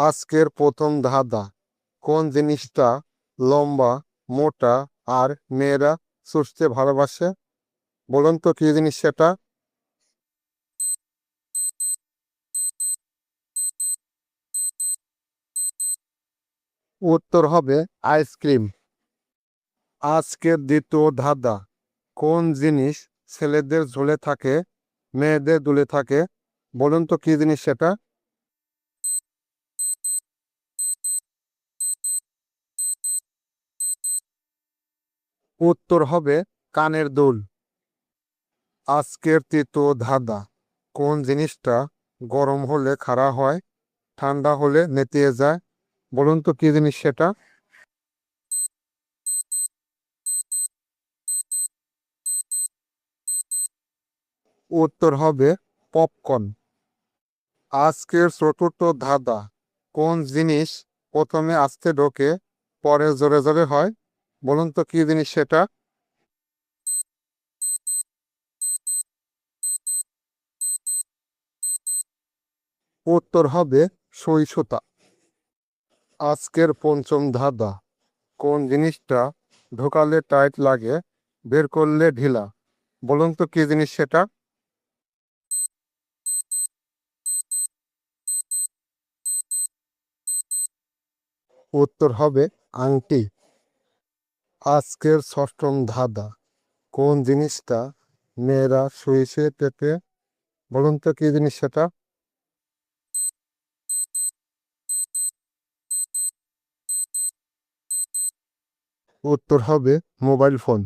আজকের প্রথম ধাঁধা, কোন জিনিসটা লম্বা, মোটা আর মেয়েরা চুষতে ভালোবাসে? বলুন তো কি জিনিস সেটা? উত্তর হবে আইসক্রিম। আজকের দ্বিতীয় ধাঁধা, কোন জিনিস ছেলেদের ঝুলে থাকে, মেয়েদের দুলে থাকে? বলুন তো কি জিনিস সেটা? উত্তর হবে কানের দুল। আজকের তৃতীয় ধাঁধা, কোন জিনিসটা গরম হলে খাড়া হয়, ঠান্ডা হলে নেতিয়ে যায়? বলুন তো কি জিনিস সেটা? উত্তর হবে পপকর্ন। আজকের চতুর্থ ধাঁধা, কোন জিনিস প্রথমে আস্তে ঢোকে, পরে জোরে জোরে হয়? বলুন তো কি জিনিস সেটা? উত্তর হবে সই সুতা। আজকের পঞ্চম ধাঁধা, কোন জিনিসটা ঢোকালে টাইট লাগে, বের করলে ঢিলা? বলুন তো কি জিনিস সেটা? উত্তর হবে আংটি। আজকের ষষ্ঠম ধাঁধা, কোন জিনিসটা মেয়েরা শুয়ে শুয়ে টেপে? বলুন তো কি জিনিস সেটা? উত্তর হবে মোবাইল ফোন।